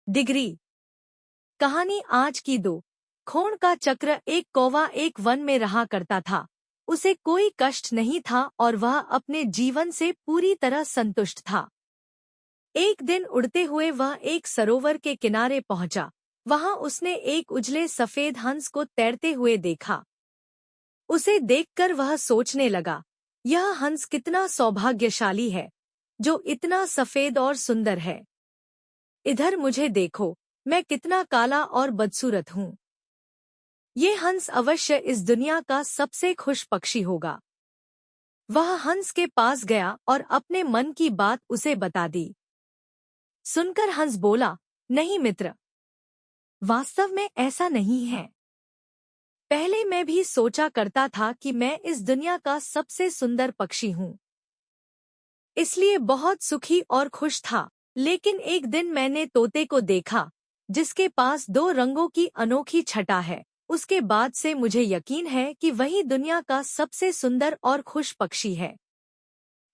Degree. कहानी आज की दो। खून का चक्र। एक कौवा एक वन में रहा करता था। उसे कोई कष्ट नहीं था और वह अपने जीवन से पूरी तरह संतुष्ट था। एक दिन उड़ते हुए वह एक सरोवर के किनारे पहुंचा। वहां उसने एक उजले सफेद हंस को तैरते हुए देखा। उसे देखकर वह सोचने लगा, यह हंस कितना सौभाग्यशाली है जो इतना सफेद और सुंदर है। इधर मुझे देखो, मैं कितना काला और बदसूरत हूँ। ये हंस अवश्य इस दुनिया का सबसे खुश पक्षी होगा। वह हंस के पास गया और अपने मन की बात उसे बता दी। सुनकर हंस बोला, नहीं मित्र, वास्तव में ऐसा नहीं है। पहले मैं भी सोचा करता था कि मैं इस दुनिया का सबसे सुंदर पक्षी हूँ, इसलिए बहुत सुखी और खुश था। लेकिन एक दिन मैंने तोते को देखा जिसके पास दो रंगों की अनोखी छटा है। उसके बाद से मुझे यकीन है कि वही दुनिया का सबसे सुंदर और खुश पक्षी है।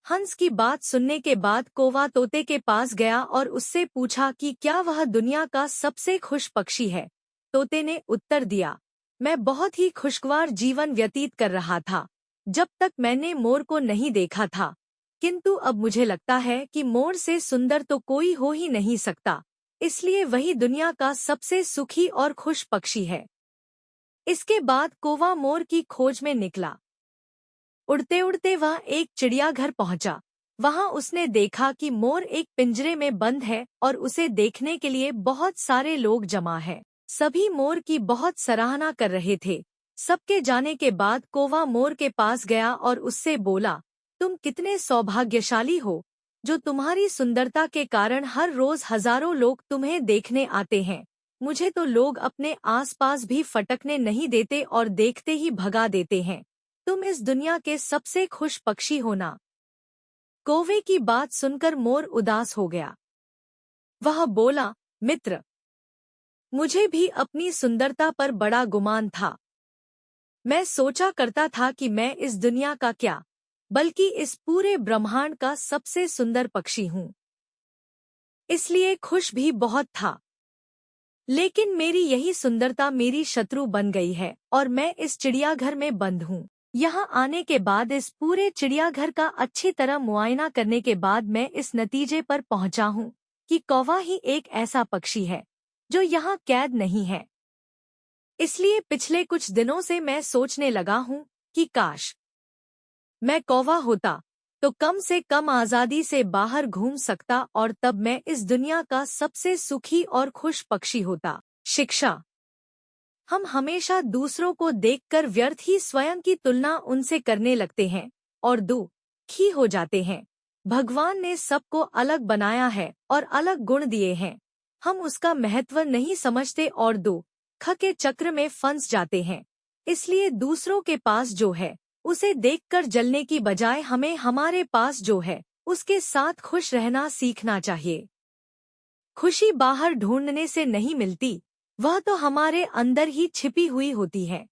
हंस की बात सुनने के बाद कौवा तोते के पास गया और उससे पूछा कि क्या वह दुनिया का सबसे खुश पक्षी है। तोते ने उत्तर दिया, मैं बहुत ही खुशगवार जीवन व्यतीत कर रहा था जब तक मैंने मोर को नहीं देखा था, किंतु अब मुझे लगता है कि मोर से सुंदर तो कोई हो ही नहीं सकता, इसलिए वही दुनिया का सबसे सुखी और खुश पक्षी है। इसके बाद कौवा मोर की खोज में निकला। उड़ते उड़ते वह एक चिड़ियाघर पहुंचा। वहां उसने देखा कि मोर एक पिंजरे में बंद है और उसे देखने के लिए बहुत सारे लोग जमा हैं। सभी मोर की बहुत सराहना कर रहे थे। सबके जाने के बाद कौवा मोर के पास गया और उससे बोला, तुम कितने सौभाग्यशाली हो जो तुम्हारी सुंदरता के कारण हर रोज हजारों लोग तुम्हें देखने आते हैं। मुझे तो लोग अपने आसपास भी फटकने नहीं देते और देखते ही भगा देते हैं। तुम इस दुनिया के सबसे खुश पक्षी हो ना। कौवे की बात सुनकर मोर उदास हो गया। वह बोला, मित्र, मुझे भी अपनी सुंदरता पर बड़ा गुमान था। मैं सोचा करता था कि मैं इस दुनिया का क्या, बल्कि इस पूरे ब्रह्मांड का सबसे सुंदर पक्षी हूँ, इसलिए खुश भी बहुत था। लेकिन मेरी यही सुंदरता मेरी शत्रु बन गई है और मैं इस चिड़ियाघर में बंद हूँ। यहाँ आने के बाद, इस पूरे चिड़ियाघर का अच्छी तरह मुआयना करने के बाद मैं इस नतीजे पर पहुँचा हूँ कि कौवा ही एक ऐसा पक्षी है जो यहाँ कैद नहीं है। इसलिए पिछले कुछ दिनों से मैं सोचने लगा हूँ कि काश मैं कौवा होता तो कम से कम आज़ादी से बाहर घूम सकता और तब मैं इस दुनिया का सबसे सुखी और खुश पक्षी होता। शिक्षा। हम हमेशा दूसरों को देखकर व्यर्थ ही स्वयं की तुलना उनसे करने लगते हैं और दुखी हो जाते हैं। भगवान ने सबको अलग बनाया है और अलग गुण दिए हैं। हम उसका महत्व नहीं समझते और दुख के चक्र में फंस जाते हैं। इसलिए दूसरों के पास जो है उसे देखकर जलने की बजाय हमें हमारे पास जो है उसके साथ खुश रहना सीखना चाहिए। खुशी बाहर ढूंढने से नहीं मिलती, वह तो हमारे अंदर ही छिपी हुई होती है।